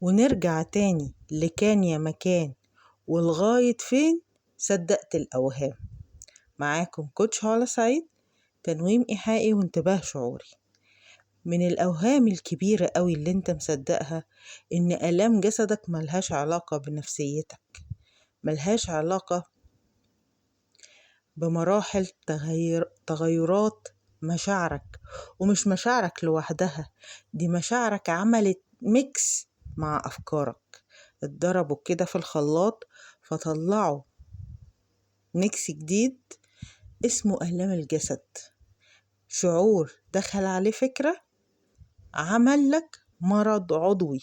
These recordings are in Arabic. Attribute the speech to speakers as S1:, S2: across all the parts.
S1: ونرجع تاني لكان يا مكان ولغاية فين صدقت الأوهام. معاكم كوتش هالة سعيد، تنويم إيحائي وانتباه شعوري. من الأوهام الكبيرة قوي اللي انت مصدقها إن آلام جسدك ملهاش علاقة بنفسيتك، ملهاش علاقة بمراحل تغيرات مشاعرك، ومش مشاعرك لوحدها، دي مشاعرك عملت ميكس مع أفكارك، اتضربوا كده في الخلاط فطلعوا ميكس جديد اسمه آلام الجسد. شعور دخل عليه فكرة عمل لك مرض عضوي.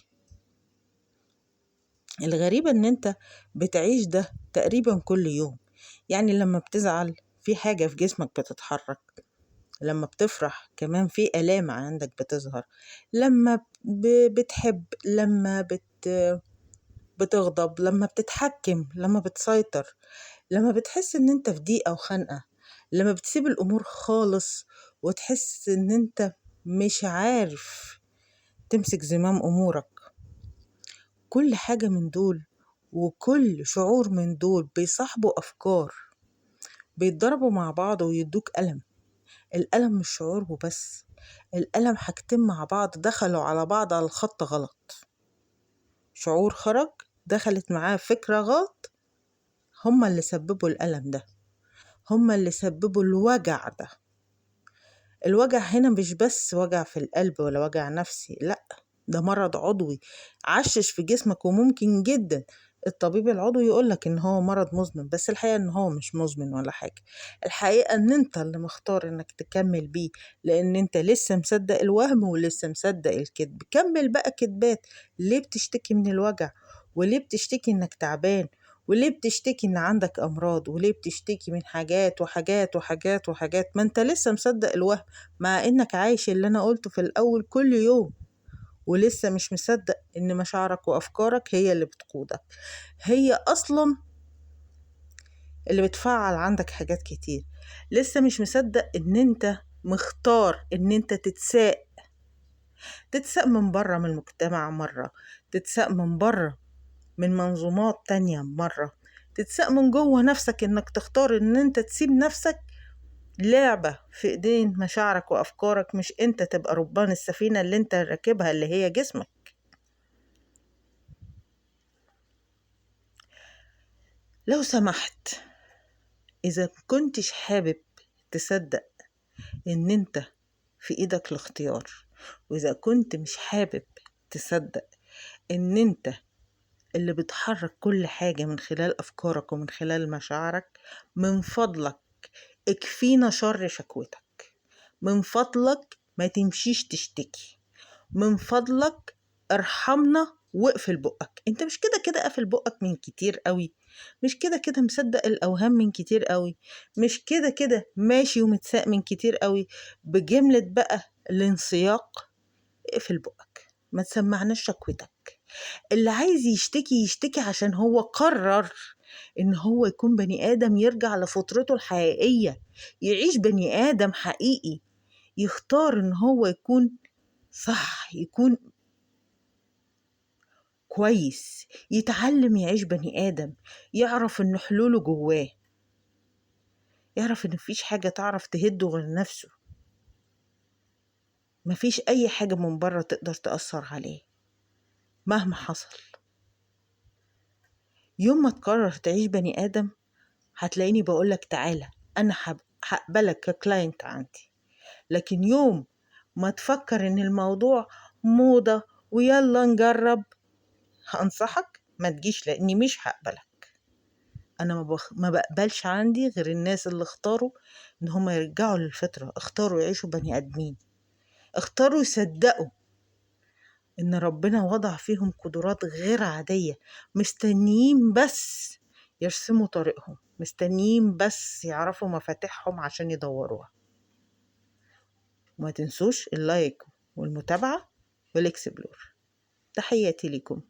S1: الغريبة ان انت بتعيش ده تقريبا كل يوم. يعني لما بتزعل في حاجة في جسمك بتتحرك، لما بتفرح كمان في آلام عندك بتظهر، لما بتحب، لما بتغضب، لما بتتحكم، لما بتسيطر، لما بتحس ان انت في ضيقة وخنقة، لما بتسيب الامور خالص وتحس ان انت مش عارف تمسك زمام امورك. كل حاجة من دول وكل شعور من دول بيصاحبوا افكار بيتضربوا مع بعض ويدوك ألم. الألم مش شعور وبس، الألم حاجتين مع بعض دخلوا على بعض على الخط غلط. شعور خرج دخلت معاه فكرة غلط، هما اللي سببوا الألم ده، هما اللي سببوا الوجع ده. الوجع هنا مش بس وجع في القلب ولا وجع نفسي، لأ، ده مرض عضوي عشش في جسمك. وممكن جدا الطبيب العضوي يقولك ان هو مرض مزمن، بس الحقيقة ان هو مش مزمن ولا حاجة. الحقيقة ان انت اللي مختار انك تكمل بيه، لان انت لسه مصدق الوهم ولسه مصدق الكذب. كمل بقى كذبات. ليه بتشتكي من الوجع؟ وليه بتشتكي انك تعبان؟ وليه بتشتكي ان عندك امراض؟ وليه بتشتكي من حاجات وحاجات وحاجات وحاجات؟ ما انت لسه مصدق الوهم، مع انك عايش اللي انا قلته في الاول كل يوم، ولسه مش مصدق ان مشاعرك وافكارك هي اللي بتقودك، هي اصلا اللي بتفعل عندك حاجات كتير. لسه مش مصدق ان انت مختار ان انت تتساق من بره، من المجتمع مرة، تتساق من بره من منظومات تانية مرة، تتساق من جوه نفسك انك تختار ان انت تسيب نفسك لعبة في ايدين مشاعرك وافكارك، مش انت تبقى ربان السفينة اللي انت راكبها اللي هي جسمك. لو سمحت، اذا كنتش حابب تصدق ان انت في ايدك الاختيار، واذا كنت مش حابب تصدق ان انت اللي بتحرك كل حاجة من خلال افكارك ومن خلال مشاعرك، من فضلك اكفينا شر شكوتك. من فضلك ما تمشيش تشتكي. من فضلك ارحمنا واقفل بقك. انت مش كده كده قافل بقك من كتير قوي، مش كده كده مصدق الاوهام من كتير قوي، مش كده كده ماشي ومتساق من كتير قوي. بجملة بقى الانسياق اقفل بقك، ما تسمعناش شكوتك. اللي عايز يشتكي يشتكي عشان هو قرر ان هو يكون بني ادم، يرجع لفطرته الحقيقية، يعيش بني ادم حقيقي، يختار ان هو يكون صح، يكون كويس، يتعلم يعيش بني آدم، يعرف إن حلوله جواه، يعرف إن مفيش حاجة تعرف تهده غير نفسه، مفيش أي حاجة من بره تقدر تأثر عليه مهما حصل. يوم ما تقرر تعيش بني آدم هتلاقيني بقولك تعالى أنا هقبلك ككلاينت عندي. لكن يوم ما تفكر إن الموضوع موضة ويلا نجرب، هنصحك ما تجيش، لأني مش هقبلك. انا ما بقبلش عندي غير الناس اللي اختاروا ان هم يرجعوا للفطرة، اختاروا يعيشوا بني ادمين، اختاروا يصدقوا ان ربنا وضع فيهم قدرات غير عادية، مستنيين بس يرسموا طريقهم، مستنيين بس يعرفوا مفاتيحهم عشان يدوروها. وما تنسوش اللايك والمتابعة والاكسبلور. تحياتي لكم.